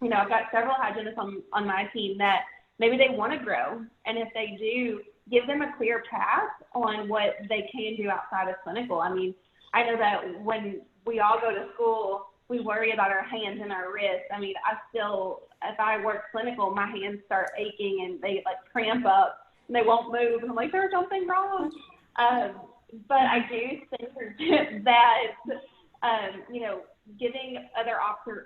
you know, I've got several hygienists on my team that maybe they want to grow. And if they do, give them a clear path on what they can do outside of clinical. I mean, I know that when we all go to school, we worry about our hands and our wrists. I mean, if I work clinical, my hands start aching and they like cramp up and they won't move. And I'm like, there's something wrong. But I do think that, you know, giving other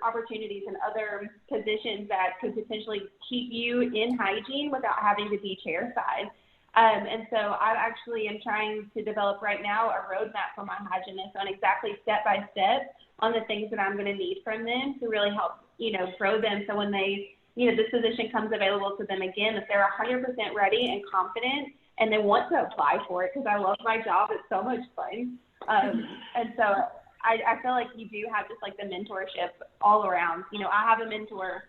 opportunities and other positions that could potentially keep you in hygiene without having to be chair side. And so I actually am trying to develop right now a roadmap for my hygienists on exactly step by step on the things that I'm going to need from them to really help, you know, grow them. So when they, you know, this position comes available to them again, if they're 100% ready and confident and they want to apply for it, because I love my job, it's so much fun. And so I feel like you do have just like the mentorship all around. You know, I have a mentor,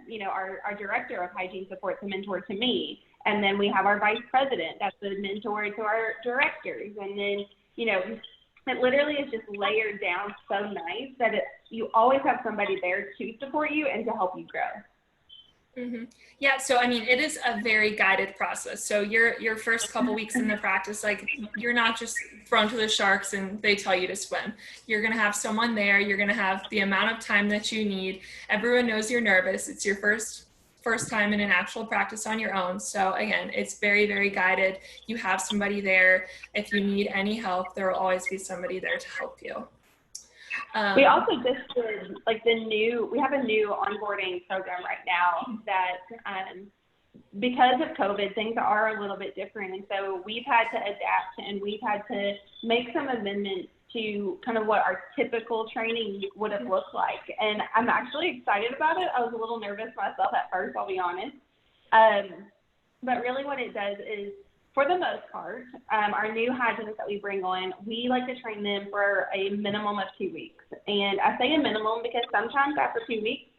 you know, our director of hygiene support's a mentor to me. And then we have our vice president, that's the mentor to our directors. And then, you know, it literally is just layered down so nice that you always have somebody there to support you and to help you grow. Mm-hmm. Yeah, so I mean, it is a very guided process. So your first couple weeks in the practice, like you're not just thrown to the sharks and they tell you to swim. You're gonna have someone there. You're gonna have the amount of time that you need. Everyone knows you're nervous. It's your first time in an actual practice on your own. So again, it's very, very guided. You have somebody there. If you need any help, there will always be somebody there to help you. We also just did like we have a new onboarding program right now that because of COVID, things are a little bit different. And so we've had to adapt and we've had to make some amendments to kind of what our typical training would have looked like. And I'm actually excited about it. I was a little nervous myself at first, I'll be honest. But really what it does is, for the most part, our new hygienists that we bring on, we like to train them for a minimum of 2 weeks. And I say a minimum because sometimes after 2 weeks,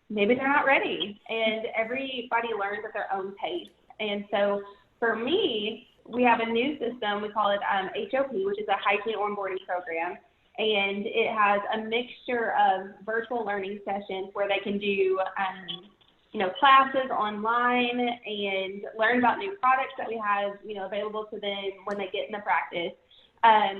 maybe they're not ready. And everybody learns at their own pace. And so for me, we have a new system, we call it HOP, which is a hygiene onboarding program. And it has a mixture of virtual learning sessions where they can do, you know, classes online and learn about new products that we have, you know, available to them when they get in the practice.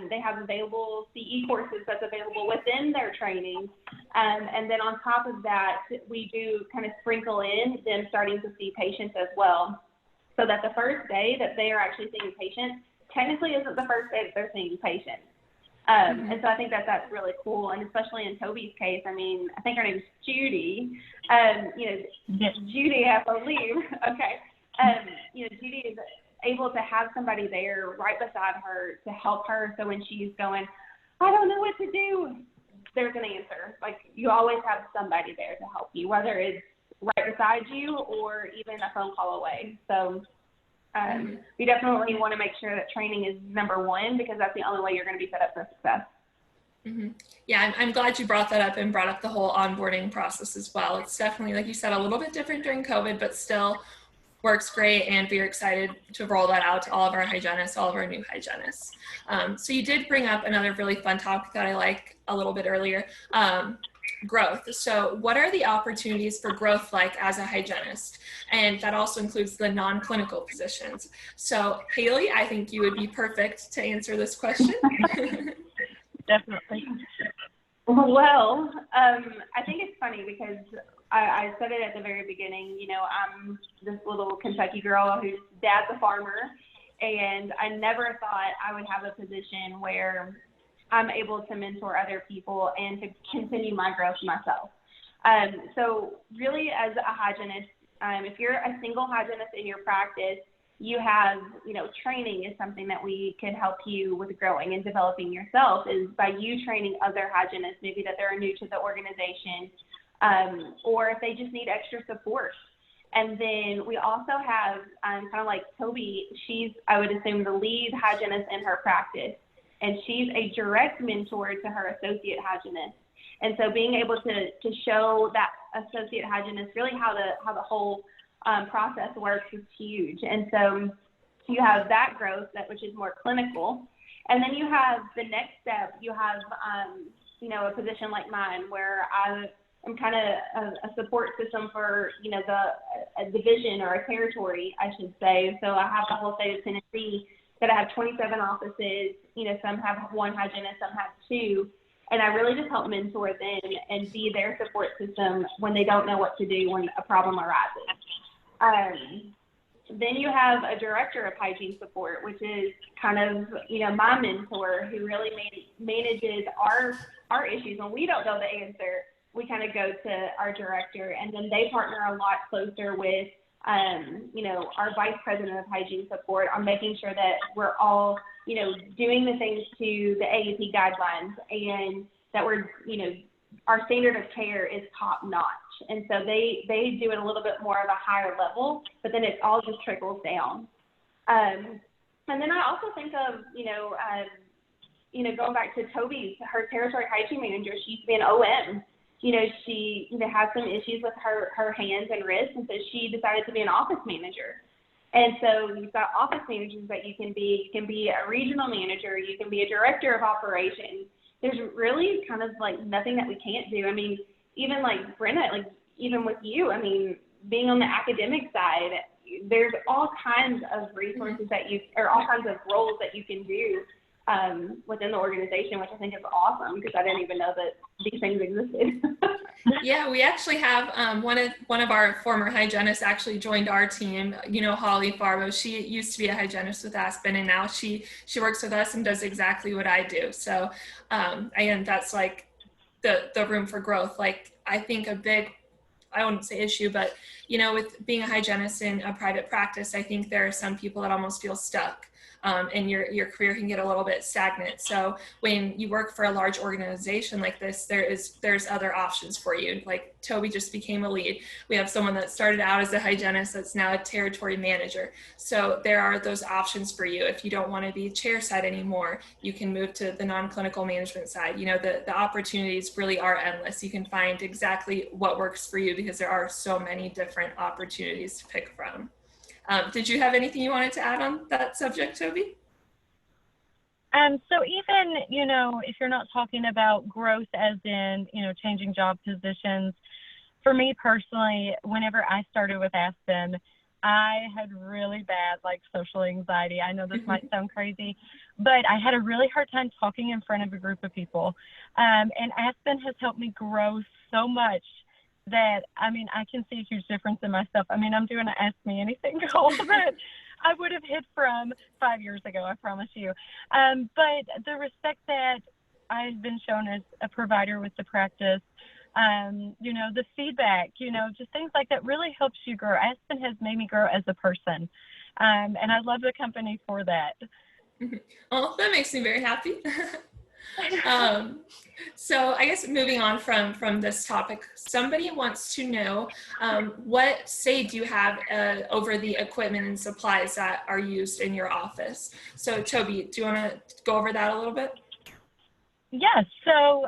They have available CE courses that's available within their training. And then on top of that, we do kind of sprinkle in them starting to see patients as well. So that the first day that they are actually seeing patients technically isn't the first day that they're seeing patients. And so I think that that's really cool. And especially in Toby's case, I mean, I think her name is Judy. You know, Judy, I believe. Okay. You know, Judy is able to have somebody there right beside her to help her. So when she's going, I don't know what to do, there's an answer. Like, you always have somebody there to help you, whether it's right beside you or even a phone call away. So we definitely want to make sure that training is number one, because that's the only way you're going to be set up for success. Mm-hmm. Yeah, I'm glad you brought that up and brought up the whole onboarding process as well. It's definitely, like you said, a little bit different during COVID, but still works great, and we're excited to roll that out to all of our hygienists, all of our new hygienists. So you did bring up another really fun topic that I like a little bit earlier, growth. So what are the opportunities for growth like as a hygienist? And that also includes the non-clinical positions. So Haley, I think you would be perfect to answer this question. Definitely. Well, I think it's funny because I said it at the very beginning, you know, I'm this little Kentucky girl whose dad's a farmer, and I never thought I would have a position where I'm able to mentor other people and to continue my growth myself. So really, as a hygienist, if you're a single hygienist in your practice, you have, you know, training is something that we can help you with growing and developing yourself, is by you training other hygienists, maybe that they're new to the organization, or if they just need extra support. And then we also have kind of like Toby, she's, I would assume, the lead hygienist in her practice. and she's a direct mentor to her associate hygienist. And so being able to show that associate hygienist really how the whole process works is huge. And so you have that growth, which is more clinical. And then you have the next step. You have, a position like mine where I'm kind of a support system for, a division or a territory, I should say. So I have the whole state of Tennessee that I have 27 offices. Some have one hygienist, some have two. And I really just help mentor them and be their support system when they don't know what to do when a problem arises. Then you have a director of hygiene support, which is kind of, my mentor who really manages our issues. When we don't know the answer, we kind of go to our director, and then they partner a lot closer with, our vice president of hygiene support on making sure that we're all, doing the things to the AAP guidelines and that we're, our standard of care is top notch. And so they do it a little bit more of a higher level, but then it all just trickles down. And then I also think of, going back to Toby's, her territory hygiene manager, she used to be an OM. She had some issues with her hands and wrists, and so she decided to be an office manager. And so you've got office managers that you can be. You can be a regional manager. You can be a director of operations. There's really kind of like nothing that we can't do. I mean, even like Brenna, like even with you, I mean, being on the academic side, there's all kinds of resources or all kinds of roles that you can do within the organization, which I think is awesome because I didn't even know that these things existed. Yeah, we actually have one of our former hygienists actually joined our team. Holly Farbo. She used to be a hygienist with Aspen, and now she works with us and does exactly what I do. So again, that's like the room for growth. Like I think a big, I wouldn't say issue, but with being a hygienist in a private practice, I think there are some people that almost feel stuck. And your career can get a little bit stagnant. So when you work for a large organization like this, there's other options for you. Like Toby just became a lead. We have someone that started out as a hygienist that's now a territory manager. So there are those options for you. If you don't want to be chair side anymore, you can move to the non-clinical management side. The opportunities really are endless. You can find exactly what works for you because there are so many different opportunities to pick from. Did you have anything you wanted to add on that subject, Toby? So even, if you're not talking about growth as in, changing job positions, for me personally, whenever I started with Aspen, I had really bad, social anxiety. I know this might sound crazy, but I had a really hard time talking in front of a group of people. And Aspen has helped me grow so much that, I can see a huge difference in myself. I'm doing an Ask Me Anything goal that I would have hit from 5 years ago, I promise you. But the respect that I've been shown as a provider with the practice, the feedback, just things like that really helps you grow. Aspen has made me grow as a person. And I love the company for that. Oh, that makes me very happy. So I guess moving on from this topic, somebody wants to know what say do you have over the equipment and supplies that are used in your office? So Toby, do you want to go over that a little bit? Yes. So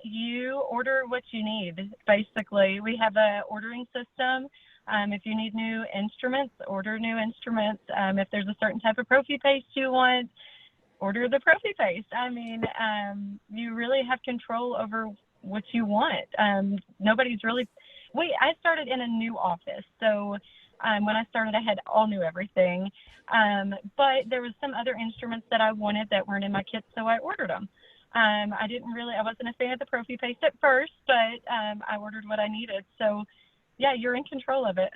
you order what you need. Basically, we have a ordering system. If you need new instruments, order new instruments. If there's a certain type of prophy paste you want, order the prophy paste. You really have control over what you want. Nobody's really, I started in a new office. So when I started, I had all new everything. But there was some other instruments that I wanted that weren't in my kit, so I ordered them. I wasn't a fan of the prophy paste at first, but I ordered what I needed. So yeah, you're in control of it.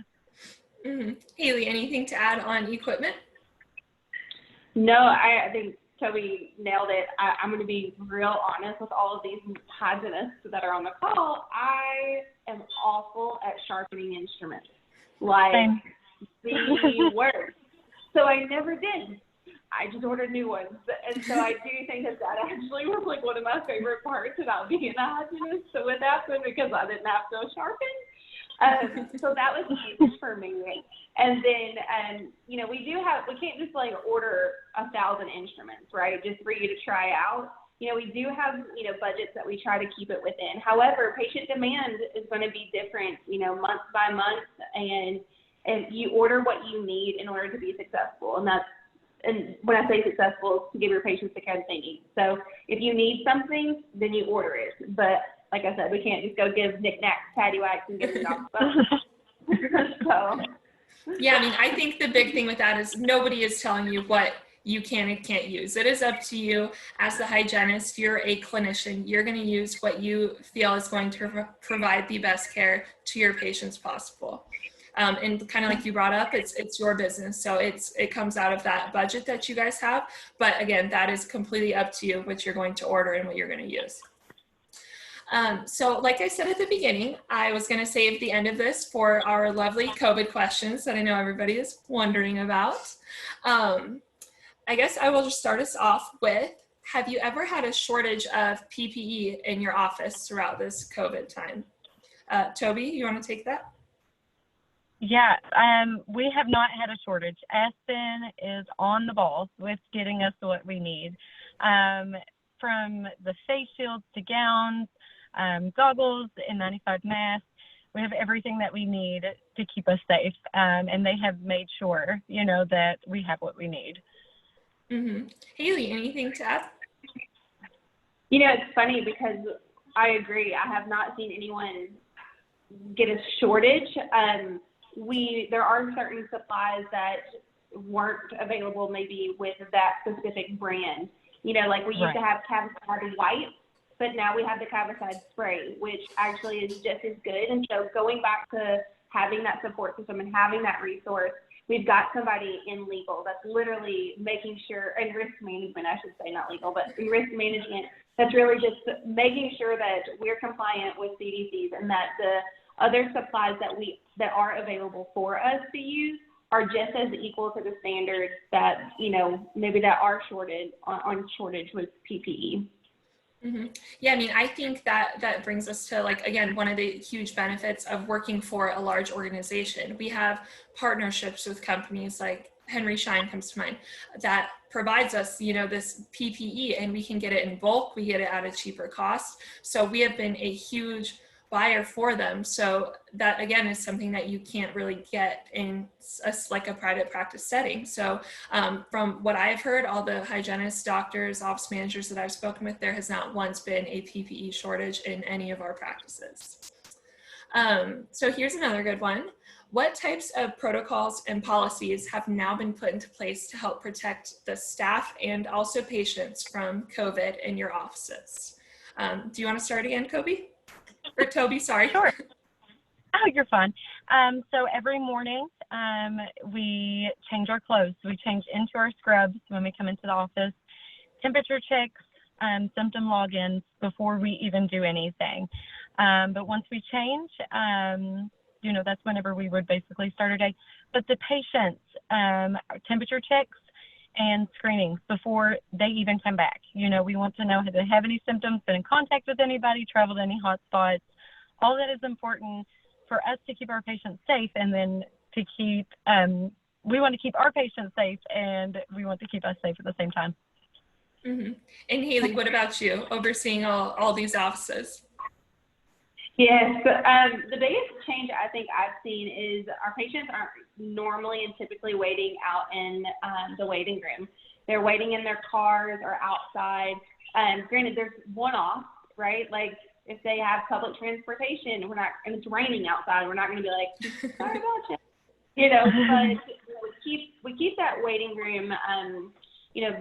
Mm-hmm. Haley, anything to add on equipment? No, I think Toby nailed it. I'm going to be real honest with all of these hygienists that are on the call. I am awful at sharpening instruments. Same. The worst. So I never did. I just ordered new ones. And so I do think that actually was one of my favorite parts about being a hygienist. So with Aspen, because I didn't have to sharpen, So that was huge for me. And then, we can't just like order 1,000 instruments, right? Just for you to try out. We do have, budgets that we try to keep it within. However, patient demand is going to be different, month by month, and you order what you need in order to be successful. And when I say successful, it's to give your patients the care that they need. So if you need something, then you order it. But like I said, we can't just go give knickknacks, paddywhacks, and give the dog So. Yeah, I think the big thing with that is nobody is telling you what you can and can't use. It is up to you as the hygienist. You're a clinician. You're going to use what you feel is going to provide the best care to your patients possible. And kind of like you brought up, it's your business. So it comes out of that budget that you guys have. But again, that is completely up to you what you're going to order and what you're going to use. So like I said at the beginning, I was going to save the end of this for our lovely COVID questions that I know everybody is wondering about. I guess I will just start us off with, have you ever had a shortage of PPE in your office throughout this COVID time? Toby, you want to take that? Yeah, we have not had a shortage. Aspen is on the ball with getting us what we need. From the face shields to gowns, goggles, N95 masks, we have everything that we need to keep us safe. And they have made sure, that we have what we need. Mm-hmm. Haley, anything to add? It's funny because I agree. I have not seen anyone get a shortage. There are certain supplies that weren't available maybe with that specific brand. Like we used to have Cavicide wipes, but now we have the Cavicide spray, which actually is just as good. And so going back to having that support system and having that resource, we've got somebody in legal that's literally making sure, and risk management, I should say, not legal, but in risk management, that's really just making sure that we're compliant with CDCs and that the other supplies that are available for us to use are just as equal to the standards that, maybe that are on shortage with PPE. Mm-hmm. Yeah, I think that brings us to, again, one of the huge benefits of working for a large organization. We have partnerships with companies like Henry Schein comes to mind that provides us, this PPE, and we can get it in bulk. We get it at a cheaper cost. So we have been a huge buyer for them. So that, again, is something that you can't really get in a private practice setting. So from what I've heard, all the hygienists, doctors, office managers that I've spoken with, there has not once been a PPE shortage in any of our practices. So here's another good one. What types of protocols and policies have now been put into place to help protect the staff and also patients from COVID in your offices? Do you want to start again, Kobe? Or Toby, sorry. Sure. Oh, you're fine. So every morning we change our clothes. We change into our scrubs when we come into the office, temperature checks, symptom logins before we even do anything. But once we change, that's whenever we would basically start our day. But the patients, temperature checks and screenings before they even come back. We want to know, do they have any symptoms, been in contact with anybody, traveled any hot spots. All that is important for us to keep our patients safe, and then to keep, we want to keep our patients safe, and we want to keep us safe at the same time. Mm-hmm. And Haley, what about you, overseeing all these offices? Yes, the biggest change I think I've seen is our patients aren't normally and typically waiting out in the waiting room. They're waiting in their cars or outside. Granted, there's one-off, right? Like if they have public transportation, and it's raining outside, we're not going to be like, sorry about you. But we keep that waiting room,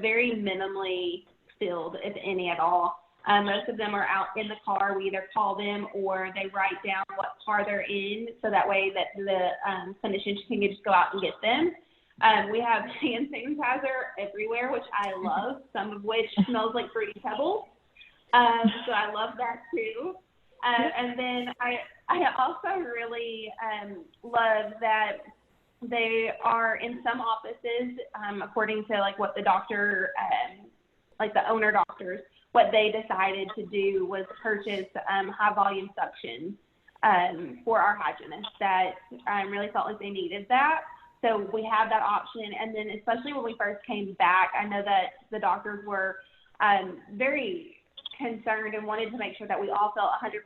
very minimally filled, if any at all. Most of them are out in the car. We either call them or they write down what car they're in, so that way that the clinicians can just go out and get them. We have hand sanitizer everywhere, which I love, some of which smells like Fruity Pebbles. So I love that too. And then I also really love that they are in some offices, according to what the doctor, the owner doctors, what they decided to do was purchase high volume suction. for our hygienists that really felt like they needed that. So we have that option. And then especially when we first came back, I know that the doctors were very concerned and wanted to make sure that we all felt 100%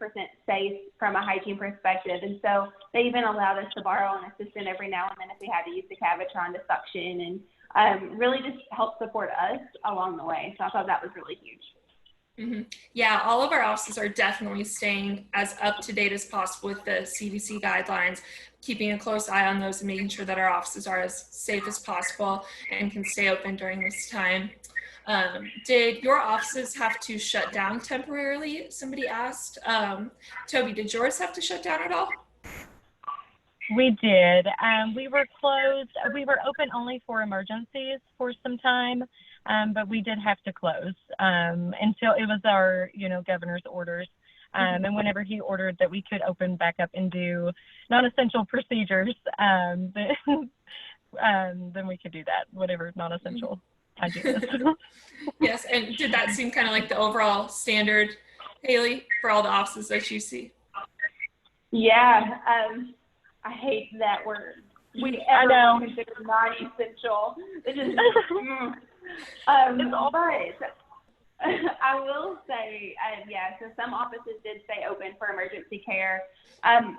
safe from a hygiene perspective. And so they even allowed us to borrow an assistant every now and then if we had to use the Cavitron to suction, and really just help support us along the way. So I thought that was really huge. Mm-hmm. Yeah, all of our offices are definitely staying as up to date as possible with the CDC guidelines, keeping a close eye on those and making sure that our offices are as safe as possible and can stay open during this time. Did your offices have to shut down temporarily? Somebody asked. Toby, did yours have to shut down at all? We did. We were closed. We were open only for emergencies for some time, but we did have to close until it was our, governor's orders. And whenever he ordered that we could open back up and do non-essential procedures, then we could do that, whatever non-essential hygienist. Yes, and did that seem kind of like the overall standard, Haley, for all the offices that you see? Yeah, I hate that word. We ever consider non-essential. It just, but I will say, so some offices did stay open for emergency care. And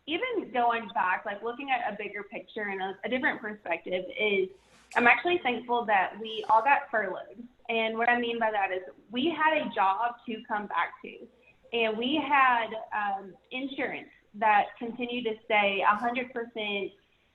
even going back, like looking at a bigger picture and a different perspective is, I'm actually thankful that we all got furloughed. And what I mean by that is we had a job to come back to. And we had insurance that continued to stay 100%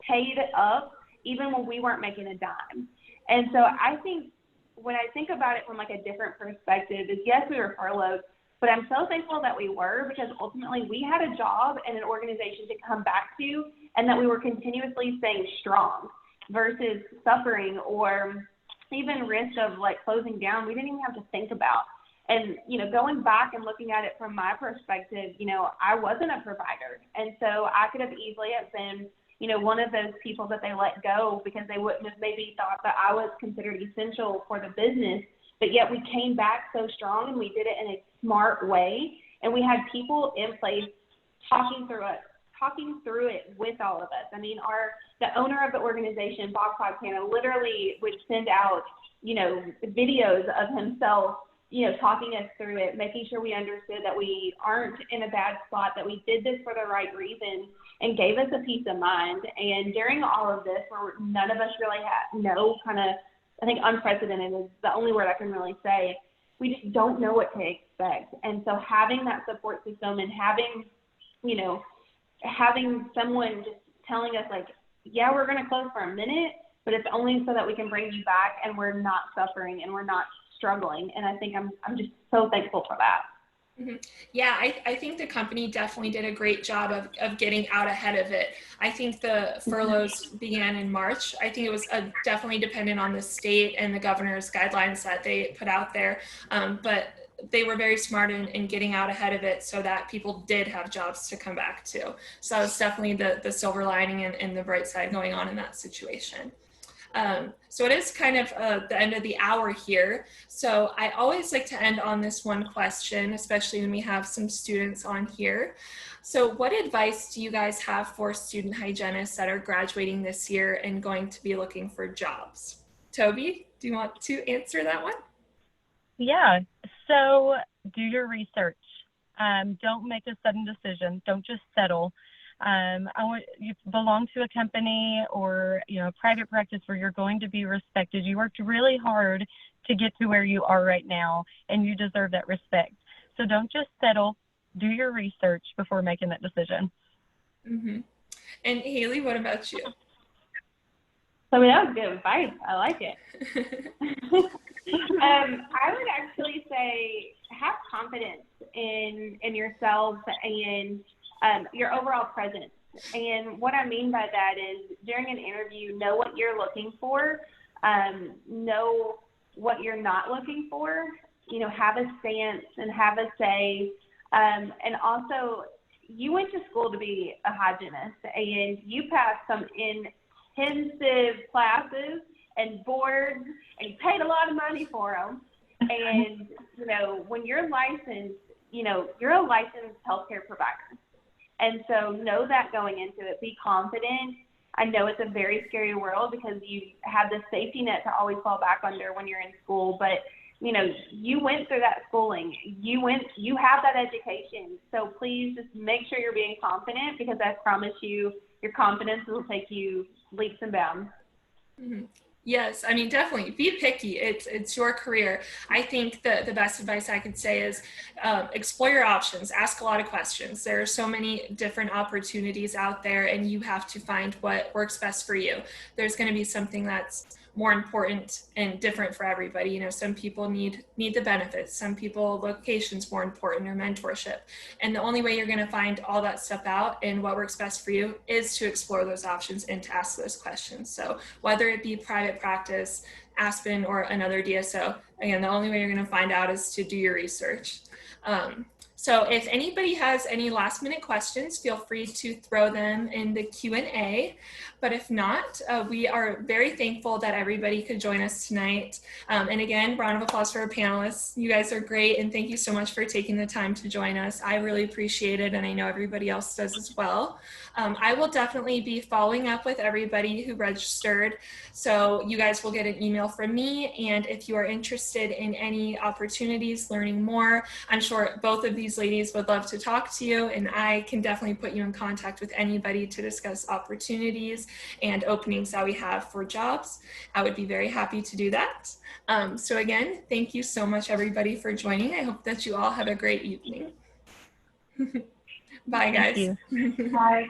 paid up, even when we weren't making a dime. And so I think when I think about it from like a different perspective is, yes, we were furloughed, but I'm so thankful that we were, because ultimately we had a job and an organization to come back to, and that we were continuously staying strong versus suffering or even risk of like closing down. We didn't even have to think about. And, going back and looking at it from my perspective, I wasn't a provider. And so I could have easily have been, one of those people that they let go because they wouldn't have maybe thought that I was considered essential for the business. But yet we came back so strong, and we did it in a smart way. And we had people in place talking through it with all of us. I mean, the owner of the organization, Bob Fontana, literally would send out, videos of himself, talking us through it, making sure we understood that we aren't in a bad spot, that we did this for the right reason, and gave us a peace of mind. And during all of this, where none of us really had I think unprecedented is the only word I can really say, we just don't know what to expect. And so having that support system and having someone just telling us like, yeah, we're going to close for a minute, but it's only so that we can bring you back and we're not suffering and we're not struggling. And I think I'm just so thankful for that. Mm-hmm. Yeah, I think the company definitely did a great job of getting out ahead of it. I think the furloughs began in March. I think it was definitely dependent on the state and the governor's guidelines that they put out there. But they were very smart in getting out ahead of it so that people did have jobs to come back to. So that was definitely the silver lining and the bright side going on in that situation. So it is kind of the end of the hour here. So I always like to end on this one question, especially when we have some students on here. So what advice do you guys have for student hygienists that are graduating this year and going to be looking for jobs? Toby, do you want to answer that one? Yeah, so do your research. Don't make a sudden decision. Don't just settle. You belong to a company or, private practice where you're going to be respected. You worked really hard to get to where you are right now, and you deserve that respect. So don't just settle. Do your research before making that decision. Mm-hmm. And Haley, what about you? So that was good advice. I like it. I would actually say have confidence in yourself and your overall presence. And what I mean by that is during an interview, know what you're looking for, know what you're not looking for, have a stance and have a say. And also, you went to school to be a hygienist, and you passed some intensive classes and boards, and you paid a lot of money for them. And, when you're licensed, you're a licensed healthcare provider. And so know that going into it. Be confident. I know it's a very scary world because you have this safety net to always fall back under when you're in school, but you know, you went through that schooling. You have that education. So please just make sure you're being confident, because I promise you, your confidence will take you leaps and bounds. Mm-hmm. Yes, I mean, definitely be picky. It's your career. I think the best advice I could say is explore your options, ask a lot of questions. There are so many different opportunities out there, and you have to find what works best for you. There's going to be something that's more important and different for everybody. You know, some people need the benefits, some people location's more important, or mentorship. And the only way you're going to find all that stuff out and what works best for you is to explore those options and to ask those questions. So whether it be private practice, Aspen, or another DSO, again, the only way you're going to find out is to do your research. So if anybody has any last minute questions, feel free to throw them in the Q&A. But if not, we are very thankful that everybody could join us tonight. And again, round of applause for our panelists. You guys are great, and thank you so much for taking the time to join us. I really appreciate it, and I know everybody else does as well. I will definitely be following up with everybody who registered, so you guys will get an email from me. And if you are interested in any opportunities, learning more, I'm sure both of these ladies would love to talk to you, and I can definitely put you in contact with anybody to discuss opportunities and openings that we have for jobs. I would be very happy to do that. So again, thank you so much, everybody, for joining. I hope that you all have a great evening. Bye, guys. Thank you. Bye.